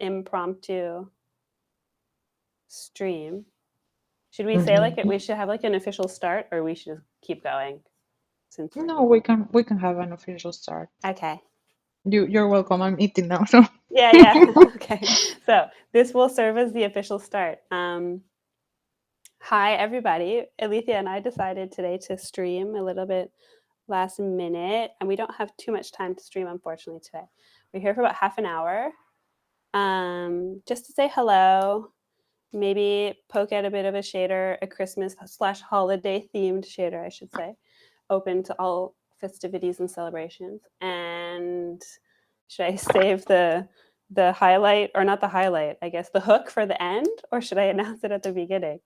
impromptu stream. Should we say like we should have like an official start, or we should just keep going? Since No, we can have an official start. Okay. You're welcome. I'm eating now, so Yeah. Okay. So this will serve as the official start. Hi everybody. Eliza and I decided today to stream a little bit last minute, and we don't have too much time to stream, unfortunately, today. We're here for about half an hour, just to say hello, maybe poke at a bit of a shader, a Christmas/holiday themed shader, I should say, open to all festivities and celebrations. And should I save the highlight, or not the highlight, I guess the hook for the end, or should I announce it at the beginning?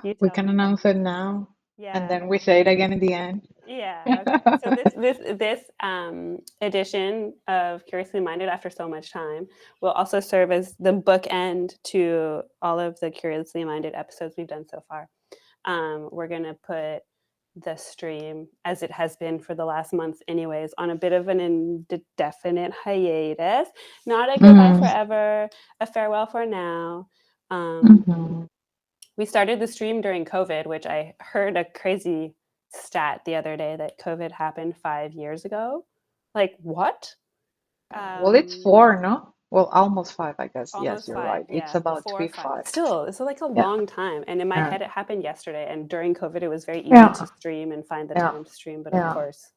we can announce it now, and Yeah. then we say it again in the end. Yeah. Okay. So this edition of Curiously Minded After So Much Time will also serve as the bookend to all of the Curiously Minded episodes we've done so far. We're gonna put the stream, as it has been for the last month anyways, on a bit of an indefinite hiatus. Not a goodbye forever, a farewell for now. We started the stream during COVID, which I heard a crazy stat the other day that COVID happened 5 years ago. Like, what? Well, it's 4, no? Well, almost 5, I guess. Yes, Almost you're 5, right. It's yeah, about 4 to or be 5. 5. Still, it's like a Yeah. long time. And in my head, it happened yesterday. And during COVID, it was very easy Yeah. to stream and find the Yeah. time to stream. But Yeah. of course,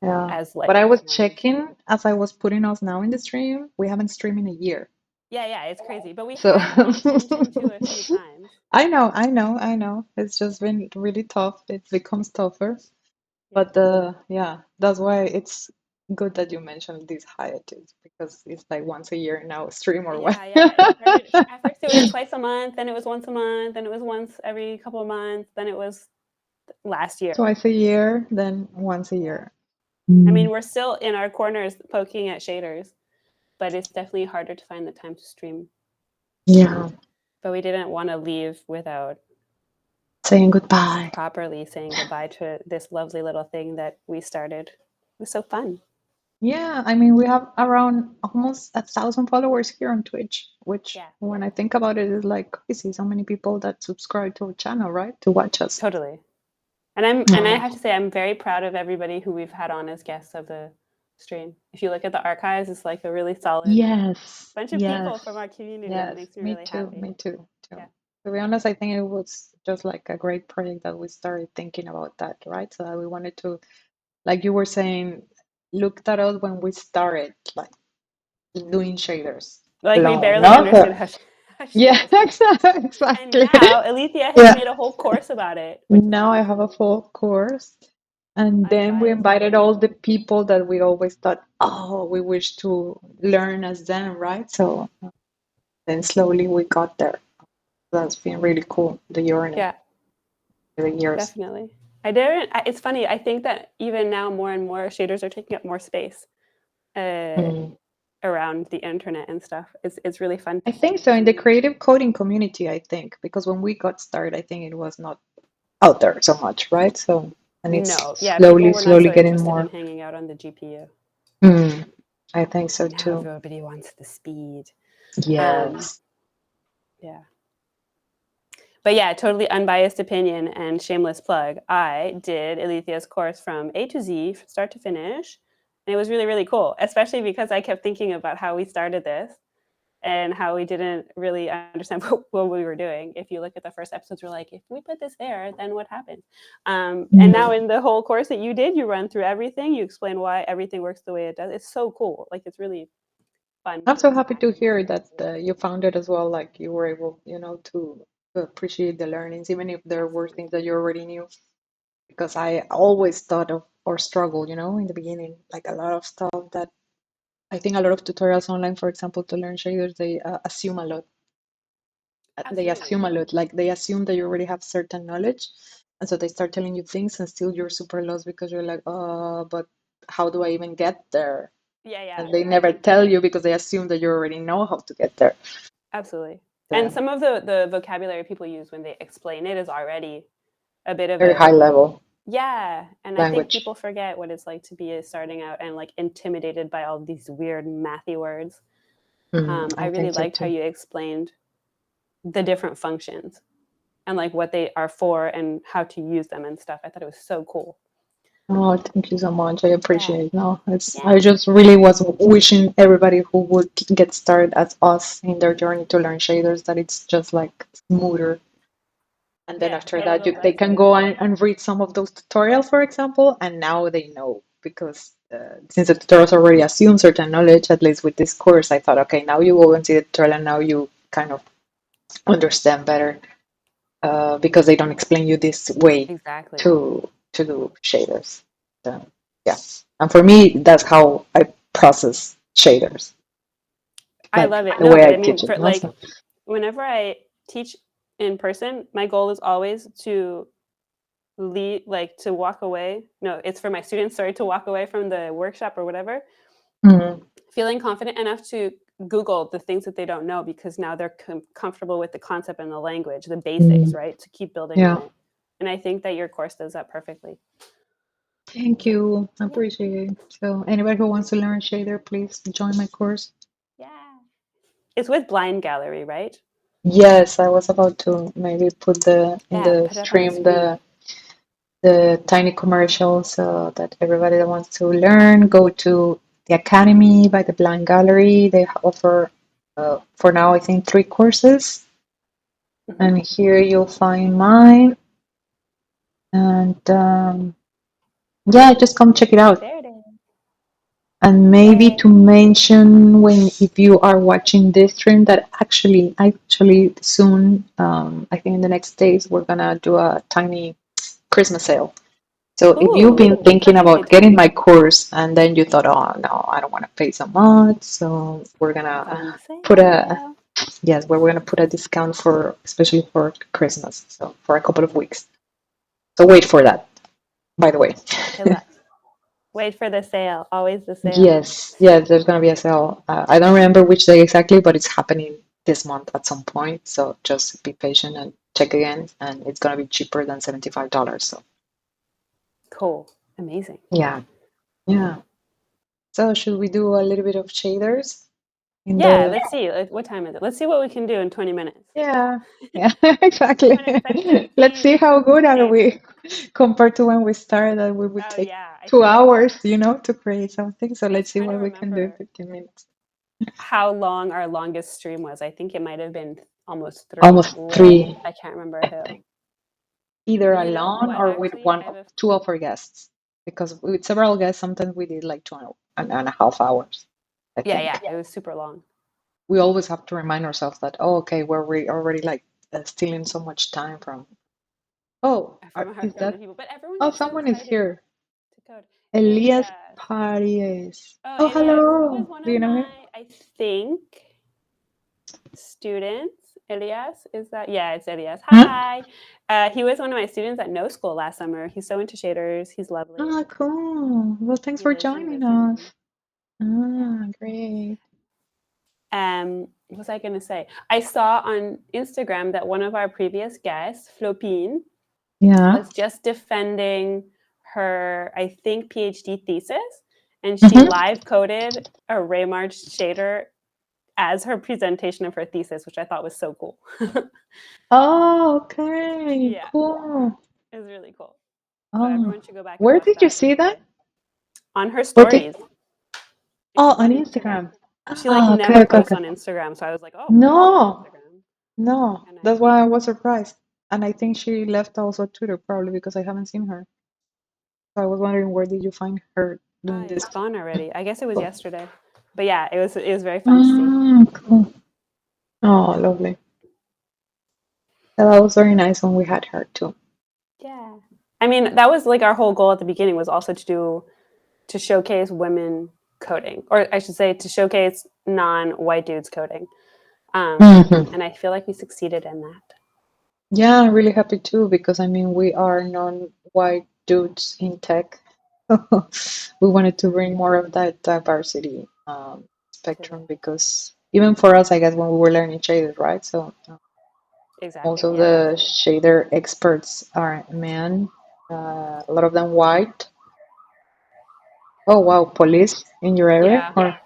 Yeah. as life But I was goes on. checking as I was putting us now in the stream. We haven't streamed in a year. Yeah, it's crazy. But we So have bumped into a few times. I know. It's just been really tough. It becomes tougher. Yeah. But yeah, that's why it's good that you mentioned these hiatus, because it's like once a year now stream or what. Yeah. It started, at first it was twice a month, then it was once a month, then it was once every couple of months, then it was last year. Twice a year, then once a year. I mean, we're still in our corners poking at shaders, but it's definitely harder to find the time to stream. Yeah. But we didn't want to leave without saying goodbye. Properly saying goodbye to this lovely little thing that we started. It was so fun. Yeah, I mean, we have around almost 1,000 followers here on Twitch, which when I think about it is like crazy. So many people that subscribe to our channel, right? To watch us. Totally. And I have to say, I'm very proud of everybody who we've had on as guests of the stream. If you look at the archives, it's like a really solid bunch of people from our community. It makes me really happy. Me too. Yeah. To be honest, I think it was just like a great project that we started thinking about that, right? So that we wanted to, like you were saying, looked at us when we started, like doing shaders. Like we barely understood how yeah, exactly. And now Eliza has made a whole course about it. Now I have a full course. And then we invited all the people that we always thought, oh, we wish to learn as them, right? So then slowly we got there. That's been really cool, the journey. Yeah. The years. Definitely. It's funny. I think that even now more and more shaders are taking up more space around the internet and stuff. It's really fun. I think so. In the creative coding community, I think, because when we got started, I think it was not out there so much, right? So, and it's slowly getting more. In hanging out on the GPU. I think so too. Everybody wants the speed. Yes. Yeah. But yeah, totally unbiased opinion and shameless plug. I did Eliza's course from A to Z, start to finish. And it was really, really cool, especially because I kept thinking about how we started this and how we didn't really understand what we were doing. If you look at the first episodes, we're like, if we put this there, then what happens? And now in the whole course that you did, you run through everything. You explain why everything works the way it does. It's so cool. Like, it's really fun. I'm so happy to hear that you found it as well. Like you were able, to appreciate the learnings, even if there were things that you already knew. Because I always thought of or struggled, in the beginning, like a lot of stuff that I think a lot of tutorials online, for example, to learn shaders, they assume a lot. They assume a lot, like they assume that you already have certain knowledge. And so they start telling you things and still you're super lost because you're like, but how do I even get there? Yeah. And they never tell you because they assume that you already know how to get there. Absolutely. And some of the vocabulary people use when they explain it is already a bit of very high level. Yeah. And language. I think people forget what it's like to be starting out and like intimidated by all these weird mathy words. I I really think so liked how too. you explained the different functions and like what they are for and how to use them and stuff. I thought it was so cool. Oh, thank you so much. I Yeah. appreciate it. No, I Yeah. just really was wishing everybody who would get started as us in their journey to learn shaders that it's just like smoother. And then Yeah. after A that, little they less can go and read some of those tutorials, for example, and now they know because since the tutorials already assume certain knowledge, at least with this course, I thought, okay, now you go and see the tutorial and now you kind of understand better because they don't explain you this way exactly. to do shaders. So, yeah, and for me, that's how I process shaders, I like love it. the No, way but I I mean teach it. for No? like So, whenever I teach in person, my goal is always to lead like to walk away. No, it's for my students, sorry, to walk away from the workshop or whatever mm, feeling confident enough to Google the things that they don't know because now they're comfortable with the concept and the language, the basics, mm, right? To keep building on yeah. it. And I think that your course does that perfectly. Thank So, you. I yeah. appreciate it. So anybody who wants to learn shader, please join my course. Yeah. It's with Blind Gallery, right? Yes, I was about to maybe put the in Yeah, the put it up on the stream screen. the tiny commercial so that everybody that wants to learn go to the Academy by the Blind Gallery. They offer for now I think 3 courses, Mm-hmm. and here you'll find mine. And yeah, just come check it out. There it is. And maybe to Yay. mention when if you are watching this stream that actually soon, I think in the next days we're gonna do a tiny Christmas sale. So if you've Ooh, been thinking perfectly about getting timed. my course and then you thought, oh no, I don't want to pay so much, so we're gonna Fun put a sale. yes, we're gonna put a discount for especially for Christmas, so for a couple of weeks. So wait for that, by the way. Kill us. Wait for the sale. Always the sale. Yes, yes, there's gonna be a sale. I don't remember which day exactly, but it's happening this month at some point. So just be patient and check again, and it's gonna be cheaper than $75. So Cool. Amazing. yeah, yeah. So should we do a little bit of shaders in Yeah, the? let's see. What time is it? Let's see what we can do in 20 minutes. Yeah, yeah, exactly. 20 minutes. I'm going to Let's see. see how good are Okay. we compared to when we started. That we would Oh, take yeah. I two think hours, to create something. So I was let's see trying to what we can do in remember 15 minutes. how long our longest stream was. I think it might have been almost 3 Almost with, 3, I can't remember who. either You know alone what, or with actually? I have a, two of our guests. Because with several guests, sometimes we did like 2.5 hours, I yeah, yeah. think. It was super long. We always have to remind ourselves that, oh, okay, we already like stealing so much time from. Oh, From is from the that? people. But everyone Oh, gets so someone is excited here. to code. Elias Elias. Paries. Oh, Oh, Elias. He was hello. one Do of you know him? my, I think, students. Elias, is that? Yeah, it's Elias. Hmm? Hi. He was one of my students at No School last summer. He's so into shaders. He's lovely. Ah, cool. Well, thanks He for lives in joining us. Lisbon. Yeah. Ah, great. What was I going to say? I saw on Instagram that one of our previous guests, 𝗶𝗀𝘀𝗀𝗀, Yeah. was just defending her, I think, PhD thesis, and she Mm-hmm. live coded a 𝗏𝗏𝗏 shader as her presentation of her thesis, which I thought was so cool. Oh, okay. Yeah, Cool. it was really cool. So Oh, everyone should go back and where watch did you that see that? replay on her Where did? stories. Oh, She's on on Instagram. Instagram. She like Ah, okay, never okay, posts okay. on Instagram, so I was like, oh, why is she on No, Instagram? no. And That's why I was surprised. And I think she left also Twitter probably because I haven't seen her. So I was wondering where did you find her doing this? it's gone already. I guess it was yesterday, but yeah, it was very fun to see. Ah, cool. Oh, lovely. Yeah, that was very nice when we had her too. Yeah, I mean that was like our whole goal at the beginning was also to showcase women coding, or I should say to showcase non-white dudes coding. Hmm. And I feel like we succeeded in that. Yeah, I'm really happy too because I mean we are non-white dudes in tech. We wanted to bring more of that diversity spectrum because even for us, I guess when we were learning shaders, right? So most Exactly. of Yeah. the shader experts are men, a lot of them white. Oh wow, police in your area? Yeah. Or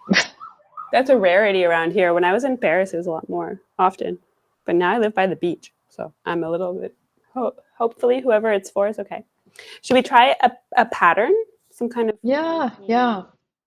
That's a rarity around here. When I was in Paris, it was a lot more often. But now I live by the beach, so I'm a little bit. Hopefully, whoever it's for is okay. Should we try a pattern? Some kind of Yeah, funky, yeah.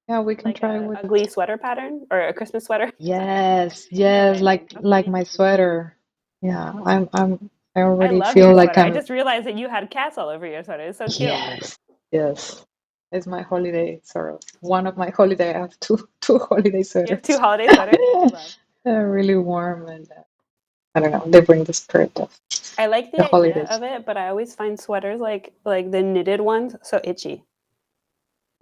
Yeah, we can like try a with ugly sweater pattern or a Christmas sweater? yes, You know what yes, I mean, like hopefully. my sweater. Yeah, I I already love feel your like sweater. I I'm just realized that you had cats all over your sweater. It's so cute. yes, yes. It's my holiday, sort of. One of my holiday. I have two holiday You have 2 sweaters. holiday sweaters, which I love. They're really warm and I don't know, they bring the spirit of I like the the idea holidays. of it, but I always find sweaters like the knitted ones so itchy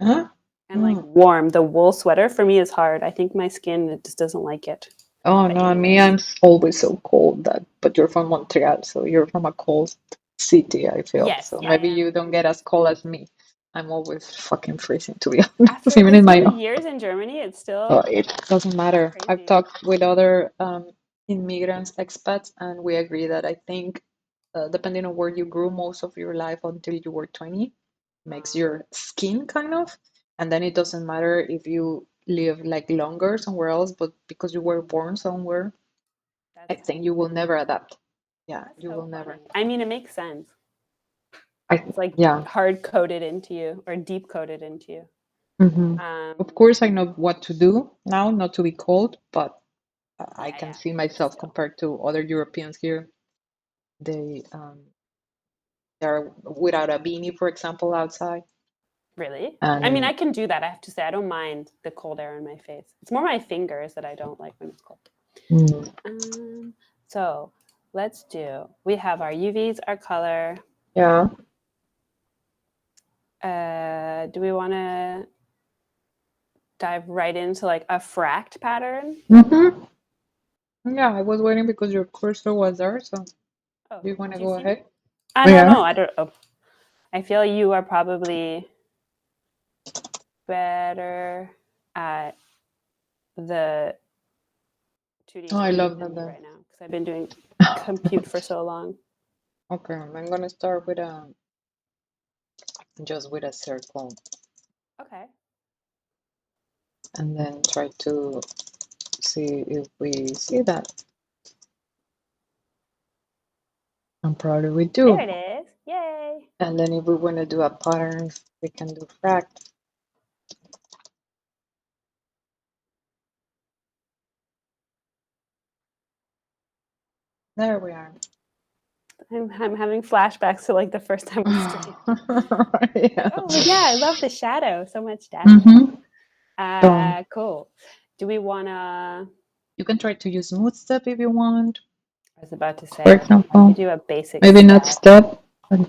Huh? and like warm. The wool sweater for me is hard. I think my skin it just doesn't like it. Oh But no, me, anyways, I'm always so cold that, but you're from Montreal, so you're from a cold city, I feel. yes, So I maybe am. you don't get as cold as me. I'm always fucking freezing, to be honest, After even this in my many own. years in Germany, it's Oh, still it doesn't matter. I've crazy. talked with other immigrants, expats, and we agree that I think, depending on where you grew most of your life until you were 20, makes your skin kind of, and then it doesn't matter if you live like longer somewhere else, but because you were born somewhere, I That's think you will never adapt. Yeah, that's you so will funny. never. I mean, it makes sense. I It's like yeah. hard coded into you or deep coded into you. hmm Of Um, course, I know what to do now, not to be cold, but I yeah, can yeah, see but myself still. compared to other Europeans here. They they're without a beanie, for example, outside. Really? I mean, And I can do that. I have to say, I don't mind the cold air in my face. It's more my fingers that I don't like when it's cold. mm, So let's do. We have our UVs, our color. yeah. Do we want to dive right into like a fract pattern? hmm Yeah, I was waiting because your cursor was there, so Oh, do you want to do you go see me? ahead? No, Yeah. no, I don't. Oh, I feel you are probably better at the 2D Oh, I streaming love than that. me right now because I've been doing compute for so long. Okay, I'm gonna start with a just with a circle Okay. and then try to see if we see that. And probably we There do. it is. Yay. And then if we want to do a pattern, we can do fract. There we are. I'm having flashbacks to like the first time we streamed. Like, Yeah. oh yeah, I love the shadow. So much data. Mm-hmm. So Cool. Do we wanna you can try to use smooth step if you want, I was about to for say we could example. do a basic Maybe not step. step, but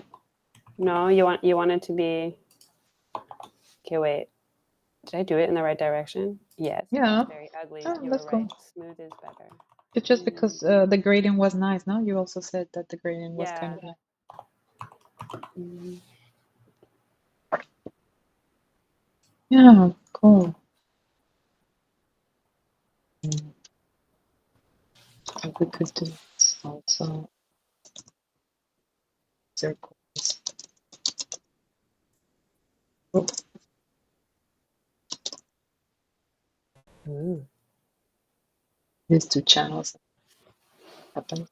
No, you want it to be okay, wait. Did I do it in the right direction? Yes, yeah. it's very ugly. Oh, You were that's right. cool. Smooth is better. It's just because the gradient was nice, no? You also said that the gradient was Yeah. kind of nice. Mm. Yeah, cool. We could do also circles. Oh, Ooh. these two channels happen.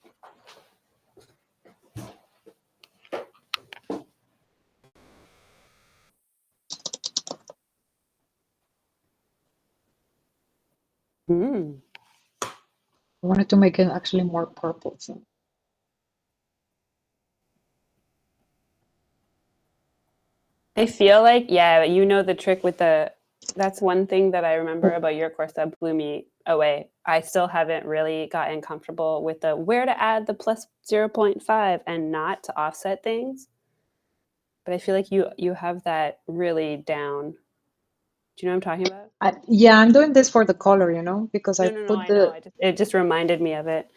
Mm. I wanted to make it actually more purple. So. I feel like, yeah, you know the trick with the. That's one thing that I remember about your course that blew me away. I still haven't really gotten comfortable with the where to add the plus 0.5 and not to offset things. But I feel like you have that really down. Do you know what I'm talking about? Yeah, I'm doing this for the color, because I No, no, no. put I know. the. It just reminded me of it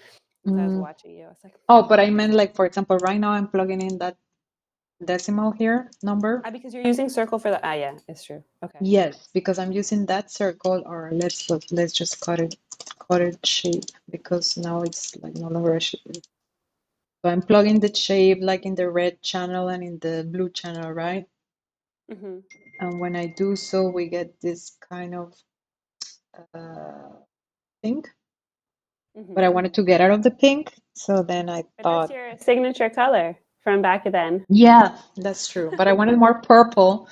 as I was Mm, watching you. I was like, oh, but I meant like, for example, right now I'm plugging in that decimal here number. because you're using circle for the. Yeah, it's true. Okay. Yes, because I'm using that circle, or let's just cut it shape because now it's like no longer a shape. So I'm plugging the shape like in the red channel and in the blue channel, right? Mm-hmm. And when I do so, we get this kind of pink, but I wanted to get out of the pink. So then I But that's thought, your signature color from back then. yeah, that's true. But I wanted more purple.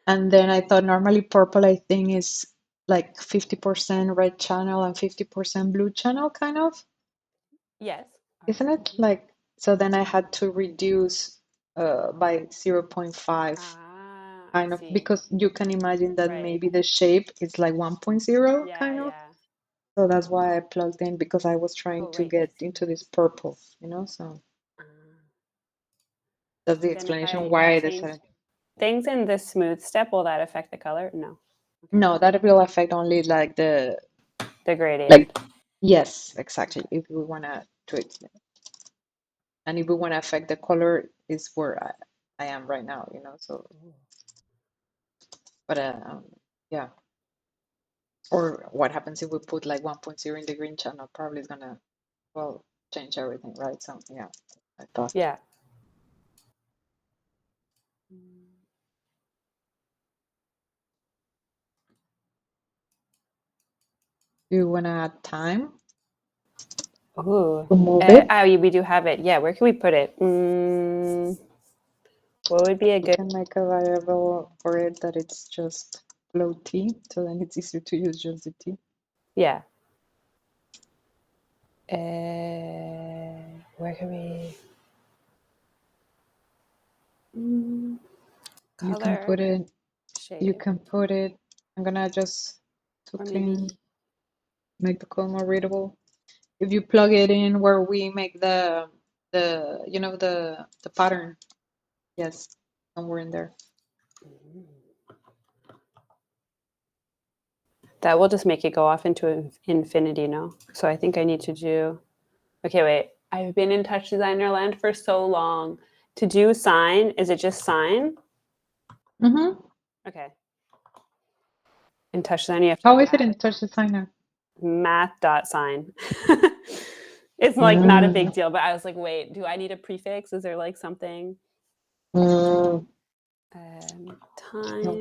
And then I thought normally purple, I think, is like 50% red channel and 50% blue channel, kind of, Yes. isn't it? Like, so then I had to reduce by 0.5, I kind of, see. because you can imagine that Right. maybe the shape is like 1.0, Yeah, kind of. yeah. So that's why I plugged in, because I was trying Oh, to wait. get into this purple, so Uh, that's the then if explanation I why I change decided. things in the smooth step, will that affect the color? No. Okay. No, that will affect only like The like, gradient. yes, exactly. Okay. If we want to do it, and if we want to affect the color, is where I am right now, so, but yeah. Or what happens if we put like 1.0 in the green channel? Probably is gonna, well, change everything, right? So yeah, I thought. Yeah. Do you want to add time Ooh. to move it? We do have it. Yeah. Where can we put it? What would be a We good? can make a variable for it that it's just low t, so then it's easier to use just the t. Yeah. Where can we? You can Color put it. You shade, can put it. I'm gonna just to or clean, maybe make the code more readable. If you plug it in where we make the pattern, yes, somewhere in there. that will just make it go off into infinity. No. So I think I need to do. Okay, wait. I've been in Touch Designer Land for so long. To do sign, is it just sign? Mm-hmm. Okay. In Touch Designer, you have to How do is it in Touch Designer? math.sign. It's like not a Mm, big deal, but I was like, wait, do I need a prefix? Is there like something? mm,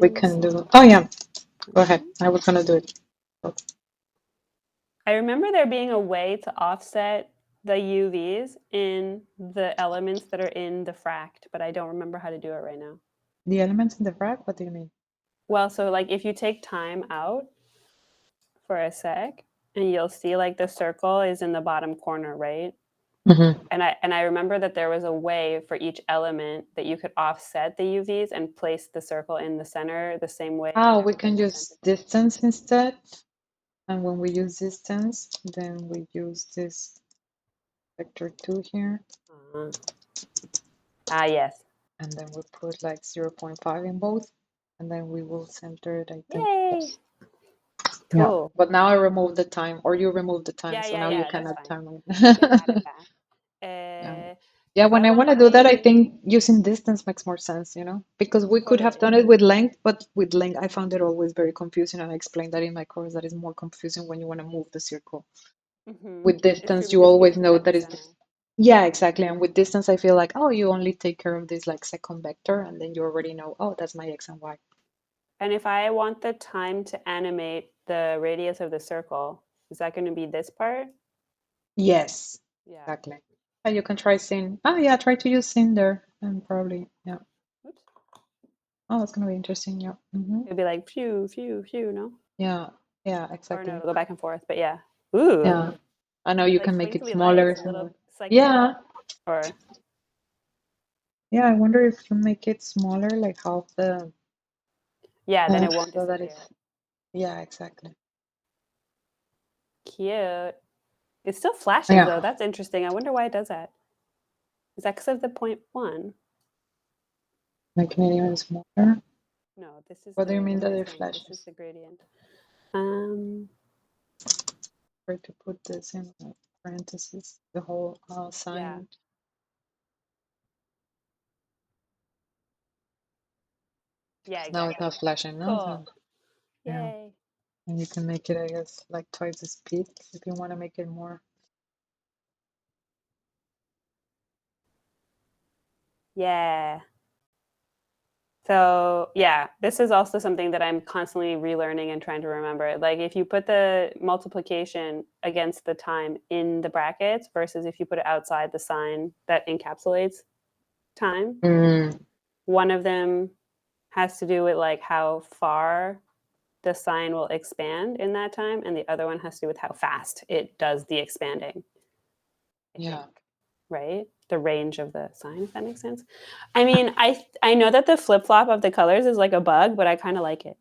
we Times. can do. Oh yeah, go ahead. I was gonna do it. I remember there being a way to offset the UVs in the elements that are in the fract, but I don't remember how to do it right now. The elements in the frag. What do you mean? Well, so like if you take time out for a sec, and you'll see like the circle is in the bottom corner, right? Mm-hmm. And I remember that there was a way for each element that you could offset the UVs and place the circle in the center the same way Oh, we everything can was use centered. distance instead. And when we use distance, then we use this vector 2 here. Uh-huh. Yes. And then we put like 0.5 in both. And then we will center it, I think. Yay. Yes. Yeah. Cool. But now I remove the time, or you remove the time. Yeah, So yeah, now you yeah. can That's add fine. time. You can add it back. Yeah. Uh, Yeah, if I when I want want to to do that, I make think using distance makes more sense, because we could have totally. done it with length, but with length, I found it always very confusing. And I explained that in my course, that is more confusing when you want to move the circle. With It's true distance, you because you need always to be know at the that is, center. yeah, exactly. And with distance, I feel like, oh, you only take care of this like second vector, and then you already know, oh, that's my X and Y. And if I want the time to animate the radius of the circle, is that going to be this part? Yes, Yeah. exactly. And you can try sin. Oh, yeah, try to use sin there, and probably, yeah. Oops. Oh, that's gonna be interesting. Yeah. Mm-hmm. It'd be like phew, phew, phew, no? Yeah, yeah, Or no, exactly. it'll go back and forth. But yeah. Ooh. Yeah. I know you Like can make it twinkly smaller. lights, a little. So, It's like yeah, or yeah. I wonder if you make it smaller, like half the, yeah, then it won't so that disappear. is, yeah, exactly. Cute. It's still flashing though. Yeah, That's interesting. I wonder why it does that. Is that because of the 0.1? making it even smaller. No, this is What do you mean that this it thing. This is flashes? the gradient. Try to put this in parentheses, the whole Yeah. sign. Yeah, Now it's exactly. not flashing, no? Cool. So, yeah. Yay. And you can make it, I guess, like twice the speed if you want to make it more. Yeah. So yeah, this is also something that I'm constantly relearning and trying to remember. Like if you put the multiplication against the time in the brackets versus if you put it outside the sign that encapsulates time, one of them has to do with like how far the sign will expand in that time, and the other one has to do with how fast it does the expanding. I think, right? The range of the sign, if that makes sense. I mean, I know that the flip flop of the colors is like a bug, but I kind of like it.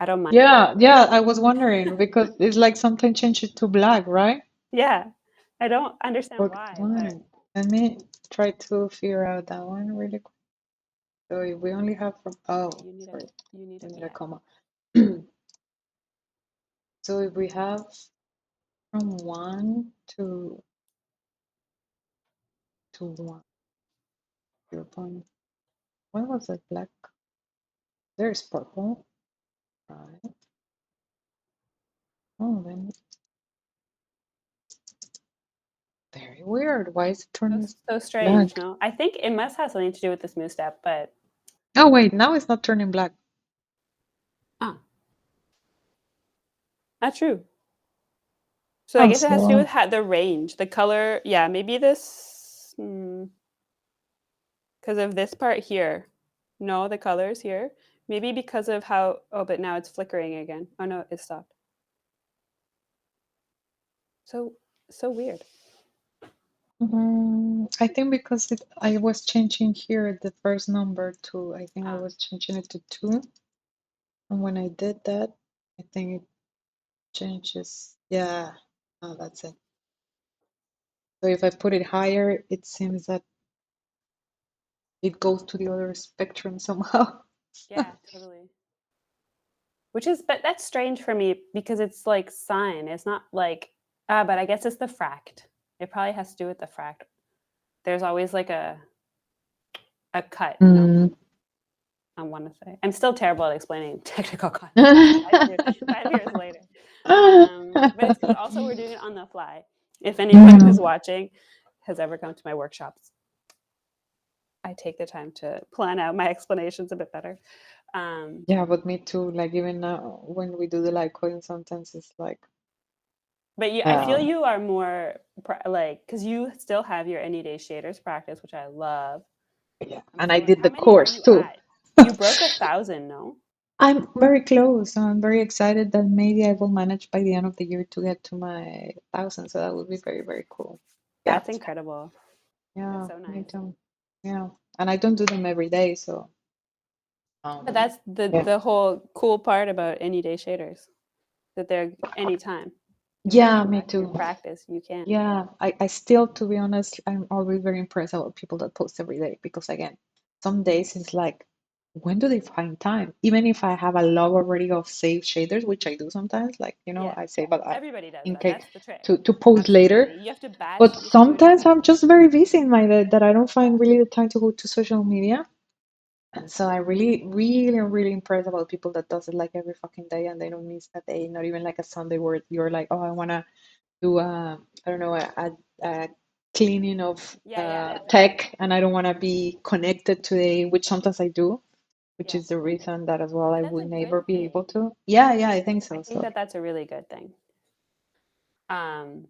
I don't mind. Yeah, I was wondering because it's like something changes to black, right? Yeah, I don't understand But why, why? but Let me try to figure out that one really quick. So if we only have from, oh, sorry, you need I need a yeah. comma. So if we have from 1 to 1, 0 point, why was it black? There's purple, right? Oh, then very weird. Why is it turning So strange, black? no? I think it must have something to do with this smooth step, but Oh, wait, now it's not turning black. ah, not true. So I Oh, guess it has to do so, with the range, the color. Yeah, maybe this because of this part here. No, the colors here. Maybe because of how. Oh, but now it's flickering again. Oh no, it stopped. So weird. I think because I was changing here the first number to, I think I Ah, was changing it to 2. And when I did that, I think it changes. Yeah, oh, that's it. So if I put it higher, it seems that it goes to the other spectrum somehow. yeah, totally. But that's strange for me because it's like sine. It's not like but I guess it's the fract. It probably has to do with the fract. There's always like a cut, no? Mm. I want to say. I'm still terrible at explaining technical concepts 5 years later. But it's because also we're doing it on the fly. If anyone who's watching has ever come to my workshops, I take the time to plan out my explanations a bit better. Yeah, but me too. Like even now when we do the light coding, sometimes it's like, But I feel you are more like because you still have your any day shaders practice, which I love. yeah. I'm And I feeling. did How the many are course you too. at? You broke 1,000, no? I'm very close. So I'm very excited that maybe I will manage by the end of the year to get to my 1,000. So that would be very, very cool. Yeah. That's incredible. That's Yeah, so me nice. too. Yeah. And I don't do them every day, so But that's yeah. the whole cool part about any day shaders that they're anytime. You want to Yeah, come me back to your too. practice, you can. Yeah, I still, to be honest, I'm always very impressed about people that post every day because again, some days it's like, when do they find time? Even if I have a lot already of saved shaders, which I do sometimes, like, Yeah. I save a Everybody does in that. case That's the trick. to post later. Absolutely. You have to batch, But you have to do it in sometimes I'm batches. just very busy in my day that I don't find really the time to go to social media. And so I really, really, am really impressed about people that does it like every fucking day and they don't miss a day, not even like a Sunday where you're like, oh, I wanna do I don't know, a cleaning of Yeah. tech and I don't wanna be connected today, which sometimes I do, which Yeah. is the reason that as well I But that's will a never good be able thing. to. Yeah, I think I so. think So that that's a really good thing. Um,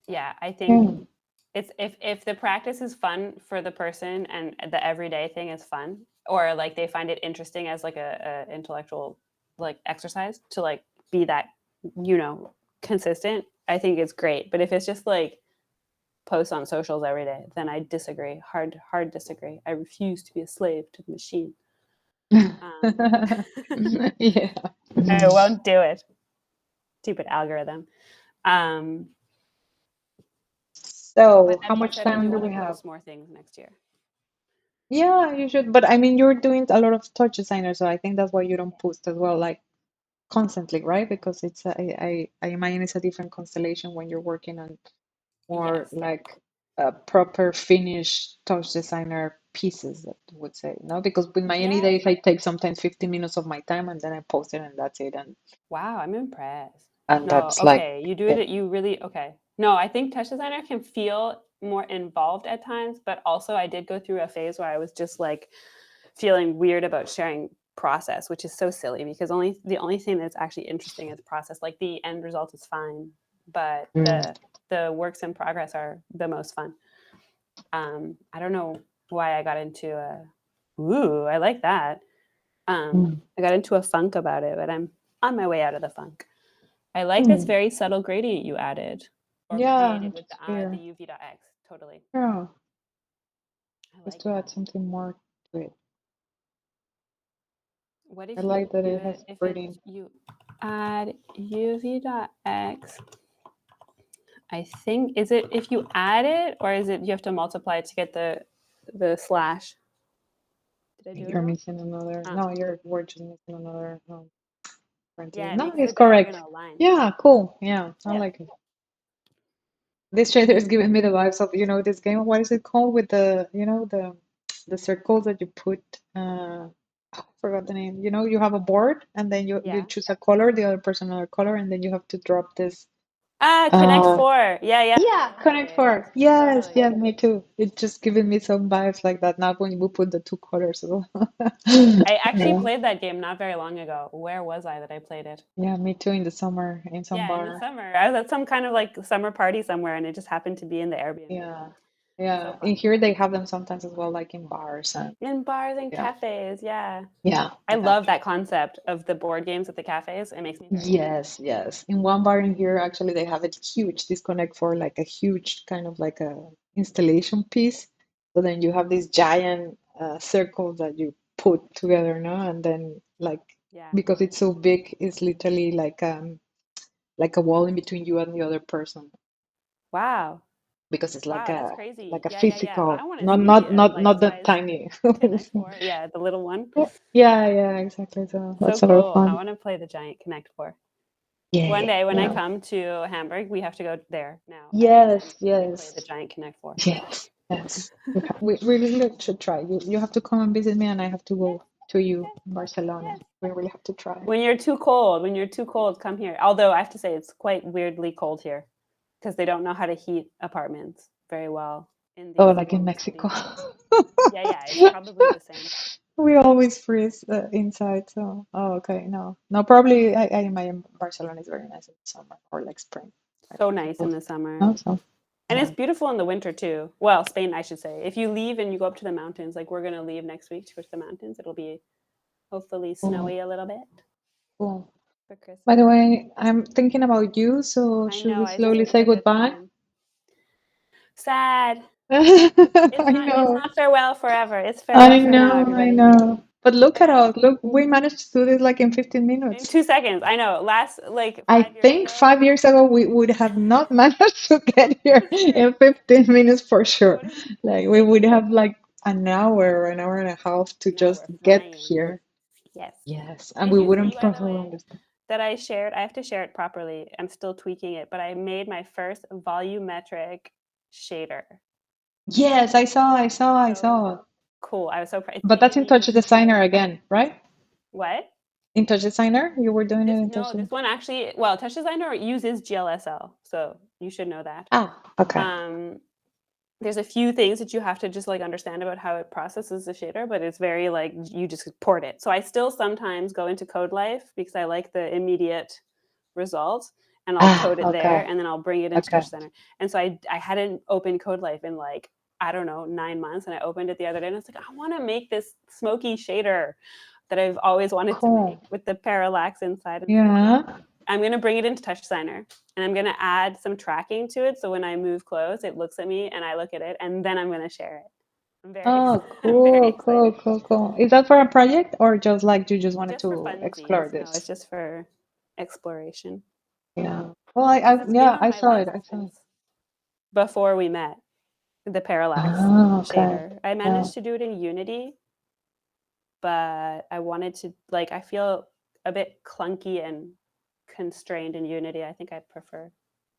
yeah, I think yeah. it's if the practice is fun for the person and the everyday thing is fun, or like they find it interesting as like a intellectual like exercise to like be that you know consistent, I think it's great. But if it's just like post on socials every day, then I disagree. Hard disagree. I refuse to be a slave to the machine. um, Yeah. I won't do it. Stupid algorithm. um, but So that how being much said, I time do do want we to have? post more things next year. Yeah, you should. But I mean, you're doing a lot of touch designer, so I think that's why you don't post as well, like constantly, right? Because I imagine it's a different constellation when you're working on more Yes. like a proper finished touch designer pieces, that would say, no? Because with my any Yes. days, I take sometimes 15 minutes of my time and then I post it and that's it. Wow, I'm impressed. And No, that's like, okay. You do yeah. it. You really okay. No, I think touch designer can feel more involved at times, but also I did go through a phase where I was just like feeling weird about sharing process, which is so silly because the only thing that's actually interesting is process. Like the end result is fine, but the works in progress are the most fun. I don't know why I got into I like that. I got into a funk about it, but I'm on my way out of the funk. I like this very subtle gradient you added or created with the 𝗦𝗶𝗸𝗀𝗀. Totally. Yeah, I just like to add that. something more to it. What I if like that it has gradient. you add 𝗦𝗶𝗸𝗀? I think is it if you add it or is it you have to multiply to get the slash? Did I do it You're wrong? missing another. Oh. No, we're just missing another parenthesis. Yeah, it No, makes it's a correct. diagonal line. Yeah, cool. Yeah, I Yeah. like it. This shader is giving me the vibes of, this game. What is it called with the circles that you put? I forgot the name. You have a board and then you Yeah. choose a color, the other person another color, and then you have to drop this. Connect four. Yeah. Yeah, Connect Four. Yes, Totally. yeah, me too. It's just giving me some vibes like that. Now when we put the two colors. I actually Yeah. played that game not very long ago. Where was I that I played it? Yeah, me too. In the summer, in some Yeah, in the bar. summer. I was at some kind of like summer party somewhere and it just happened to be in the Airbnb. Yeah, So yeah. In fun. here they have them sometimes as well, like in bars and In bars and yeah, cafes, yeah. yeah. I love that concept of the board games at the cafes. It makes me very happy. Yes, yes. In one bar in here, actually, they have a huge disconnect for like a huge kind of like a installation piece. So then you have this giant circle that you put together, no? And then like Yeah. because it's so big, it's literally like a wall in between you and the other person Wow. because it's like Wow, that's a crazy. like a Yeah. I physical, want to not see not a not not that life-size tiny. Connect Four. Yeah, the little one. Yeah, yeah, exactly. So So that's a lot of cool. I fun. want to play the giant Connect Four. One Yeah, day when I yeah. come to Hamburg, we have to go there now and Yes, we play the yes. giant Connect Four. Yes, yes. We really should try. You have to come and visit me, and I have to Yes, go to you yes, in Barcelona. yes. We really have to try. When you're too cold, come here. Although I have to say it's quite weirdly cold here because they don't know how to heat apartments very well in Oh, these like in warm Mexico. cities. Yeah, it's probably the same. We always freeze inside. So, oh, okay, no, no, probably I imagine Barcelona is very nice in the summer or like spring. I So don't know. nice in the summer. No, so And yeah. it's beautiful in the winter too. Well, Spain, I should say. If you leave and you go up to the mountains, like we're going to leave next week to go to the mountains, it'll be hopefully Cool, snowy a little bit cool. for By the Christmas. way, I'm thinking about you, so I should know, we I just slowly looked say at the goodbye? time. Sad. I It's know. not farewell forever. It's I farewell for now, know, I everybody. know. But look at Farewell. us. Look, we managed to do this like in 15 In minutes. 2 seconds. I know. Last like I 5 years think ago. 5 years ago we would have not managed to get here It's true. in 15 minutes for It sure. would have Like we would taken have like an hour and a half to now just we're get flying. here. Yes. Yes, and Did we you see, wouldn't by the probably way, understand. that I have to share it properly. I'm still tweaking it, but I made my first volumetric shader. Yes, I So saw. cool. I was so proud. It's But that's in easy. Touch Designer again, right? What? In Touch Designer? You were doing it in Touch No, Designer? this one actually, well, Touch Designer uses GLSL, so you should know that. Ah, okay. There's a few things that you have to just like understand about how it processes the shader, but it's very like you just port it. So I still sometimes go into Code Life because I like the immediate result and I'll Ah, code it there okay. and then I'll bring it into Okay. Touch Center. And so I hadn't opened Code Life in like, I don't know, 9 months. And I opened it the other day and I was like, I want to make this smoky shader that I've always wanted to make Cool. with the parallax inside. And Yeah. I'm going to bring it into Touch Designer and I'm going to add some tracking to it. So when I move close, it looks at me and I look at it and then I'm going to share it. Oh, I'm very cool, cool, excited. cool, cool. Is that for a project or just like you just wanted Just for to explore funsies. No, this? it's just for exploration. Yeah. Well, Because it's been yeah, on I my saw list it. I saw it. since before we met, the parallax Oh, okay. shader. I Yeah. managed to do it in Unity, but I wanted to, like, I feel a bit clunky and constrained in Unity. I think I prefer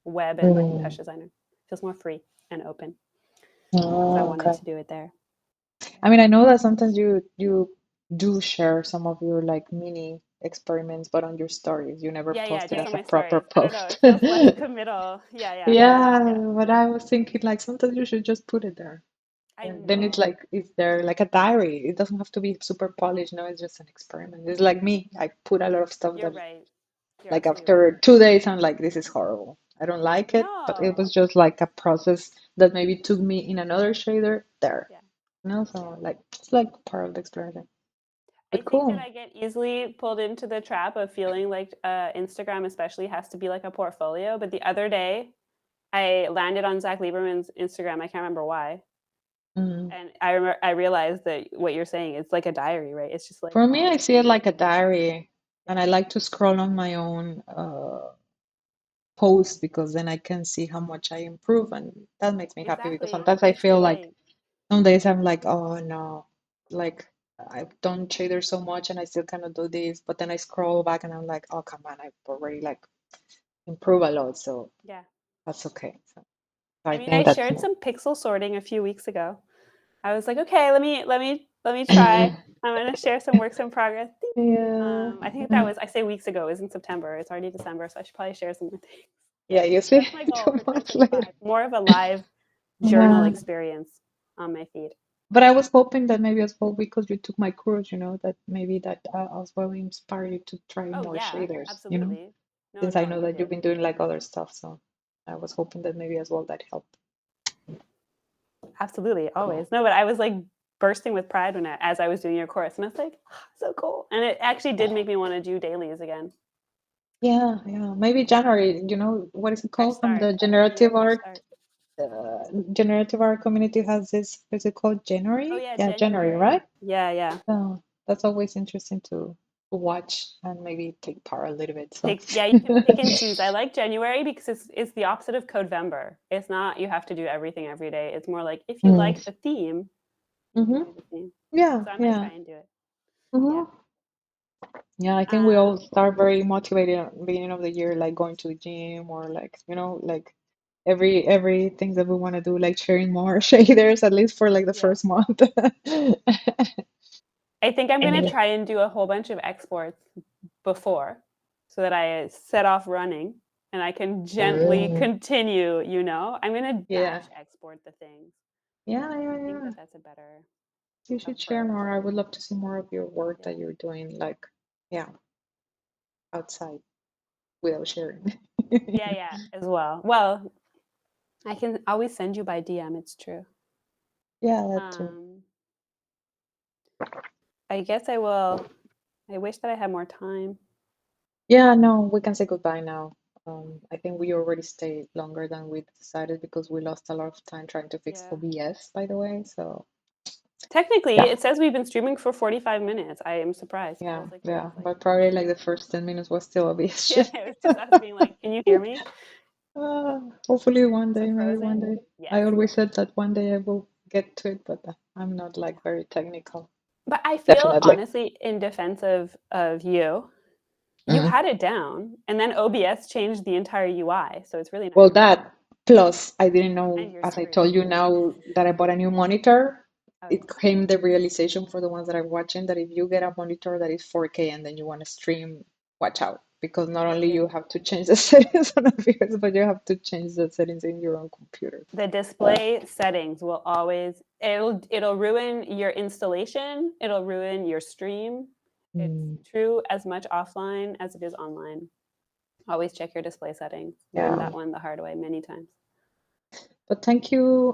web and like Touch Designer. It feels more free and open. So I Oh, wanted okay. to do it there. I mean, I know that sometimes you do share some of your like mini experiments, but on your stories, you never Yeah, post it just as on a my proper stories. I don't know. post. It feels less committal. Yeah. Yeah, but I was thinking like sometimes you should just put it there. I And then it's know. like, is there like a diary? It doesn't have to be super polished. No, it's just an experiment. It's like me. I put a lot of stuff You're that, right. You're like, absolutely right. after 2 days, I'm like, this is horrible. I don't like it. But it No. was just like a process that maybe took me in another shader there. Yeah. So Yeah. like it's like part of the experiment. I But think that cool. I get easily pulled into the trap of feeling like Instagram, especially, has to be like a portfolio. But the other day, I landed on Zach Lieberman's Instagram. I can't remember why, Mm. and I realized that what you're saying is like a diary, right? It's just like For me, all I the see it things. like a diary, Yeah, and I like to scroll on my own post because then I can see how much I improve, and that makes me happy because exactly. sometimes I It's too feel like late. some days I'm like, oh no, like I've done shader so much and I still cannot do this, but then I scroll back and I'm like, oh come on, I've already like improved a lot, so Yeah. that's okay. So I I mean, I think that's shared more. some pixel sorting a few weeks ago. I was like, okay, let me try. I'm gonna share some works in progress. Ding. Yeah. I think that was, I say weeks ago. It was in September. It's already December, so I should probably share some more things. Yeah, you see, That's my goal for 2 months later. 2025. More of a live journal Yeah. experience on my feed. But I was hoping that maybe as well because you took my course, that maybe that as well inspire you to try Oh more yeah, shaders. absolutely. No, Since I no, know you that you've did. been doing like other stuff, so I was hoping that maybe as well that helped. Absolutely, Cool. always. No, but I was like bursting with pride as I was doing your course, and I was like, oh, so cool. And it actually did make me want to do dailies again. Yeah, yeah. Maybe January, what is it Fresh called from start. the Give me a fresh start. generative art community has this, what is it called? Oh January? yeah, Yeah, January, January. right? Yeah, yeah. So that's always interesting to watch and maybe take part a little bit. So Yeah, you can pick and choose. I like January because it's the opposite of Codevember. It's not you have to do everything every day. It's more like if you mm. like the theme, you can Hmm. do the theme. Yeah, So I might yeah. try and do it. Yeah. Hmm. Yeah, I think we all Um, start very motivated at the beginning of the year, like going to the gym or like, like everything that we want to do, like sharing more shaders, at least for like the yeah. first month. I think I'm gonna Anyway. try and do a whole bunch of exports before, so that I set off running and I can gently Mm. continue. I'm gonna Yeah. batch export the things. Yeah, yeah, I think yeah. that that's a better You should share approach. more. I would love to see more of your work Yeah. that you're doing, like, yeah, outside without sharing. Yeah, yeah, as well. Well, I can always send you by DM. It's true. Yeah, that too. Um, I guess I will. I wish that I had more time. Yeah, no, we can say goodbye now. I think we already stayed longer than we decided because we lost a lot of time trying to fix Yeah. OBS, by the way. So, Technically, yeah, it says we've been streaming for 45 minutes. I am surprised. I yeah, was like, it yeah. was like But probably like the 20 first 10 minutes was still OBS Yeah, shit. it was just us being like, "Can you hear me?" Hopefully one So day, maybe one frozen. day. I Yes. always said that one day I will get to it, but I'm not like very technical. But I feel Definitely. honestly, in defense of you, you Mm. had it down, and then OBS changed the entire UI, so it's really not Well, your fault. that plus I didn't And know, your as I screen. told you now that I bought a new monitor, Oh it yeah. came the realization for the ones that are watching that if you get a monitor that is 4K and then you want to stream, watch out. Because not only Yeah. you have to change the settings on OBS, but you have to change the settings in your own computer. The display settings will always it'll ruin your installation, it'll ruin your stream. It's Mm, true as much offline as it is online. Always check your display settings. Learned yeah. that one the hard way many times. But thank you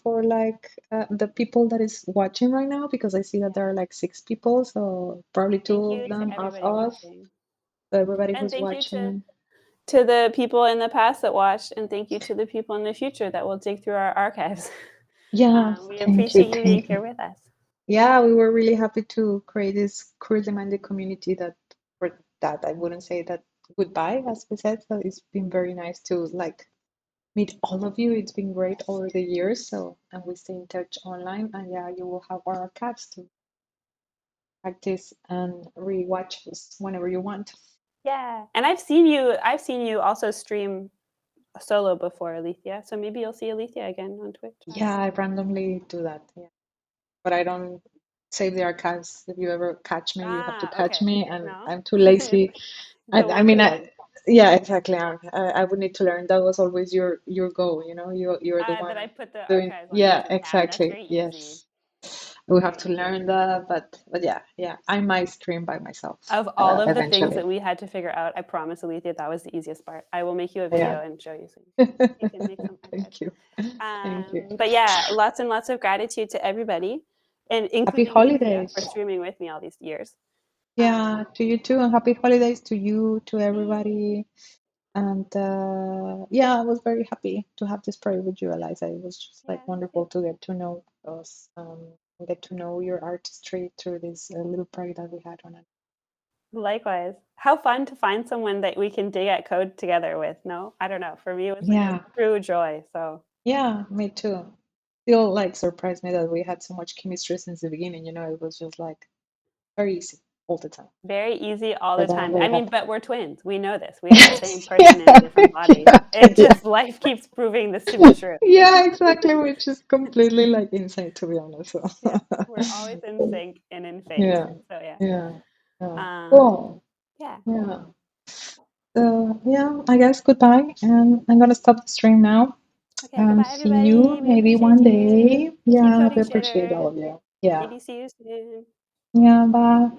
for like the people that is watching right now because I see that there Yeah. are like 6 people, so probably two Thank of you them to are everybody us. watching. So everybody And who's thank you watching. to the people in the past that watched, and thank you to the people in the future that will dig through our archives. Yeah, We thank you, appreciate you being thank here you. with us. Yeah, we were really happy to create this curiously-minded community that for that I wouldn't say that goodbye, as we said. So it's been very nice to like meet all of you. It's been great over the years. So and we stay in touch online. And yeah, you will have our archives to practice and rewatch us whenever you want. Yeah, and I've seen you also stream solo before, Alithya. So maybe you'll see Alithya again on Twitch. I don't Yeah, know. I randomly do that. Yeah, but I don't save the archives. If you ever catch me, you have to Ah, catch okay. me, and No, I'm too lazy. I, the I one mean, and I, done. Yeah, exactly. I would need to learn. That was always your goal, you're the That one I put the doing. archives on Yeah, YouTube. Yeah, that's exactly. very easy. Yes. We have Very to easy. learn that, but yeah, I might stream by myself Of all of the things eventually. that we had to figure out, I promise, Alethea, that was the easiest part. I will make you a Yeah. video and show you so you can make some archives. Thank you. Thank you. But yeah, lots and lots of gratitude to everybody, and Happy including Alethea for holidays. streaming with me all these years. Yeah, to you too, and happy holidays to you, to Yay. everybody. And yeah, I was very happy to have this prayer with you, Eliza. It was just Yeah, like me too. wonderful to get to know us, get to know your artistry through this little prayer that we had on it. Likewise. How fun to find someone that we can dig at code together with. No, I don't know. For me, it was like a Yeah, true joy. So yeah, me too. Still like surprised me that we had so much chemistry since the beginning. It was just like very easy all the time. very easy all So the that time. really I mean, happened. but we're twins. We know this. We have the same person in a Yeah, different body. It exactly. just life keeps proving this to be true. Yeah, exactly, which is completely like insane to be honest. So. Yeah, we're always in sync and in phase. Yeah, So yeah. yeah, yeah. Um, Cool. yeah. Yeah. So yeah, I guess goodbye, and I'm gonna stop the stream now. Okay, goodbye See you everybody. We maybe appreciate one you. day. Keep Yeah, we coding appreciate all shitters. of you. Yeah, Maybe see you soon. yeah. Bye.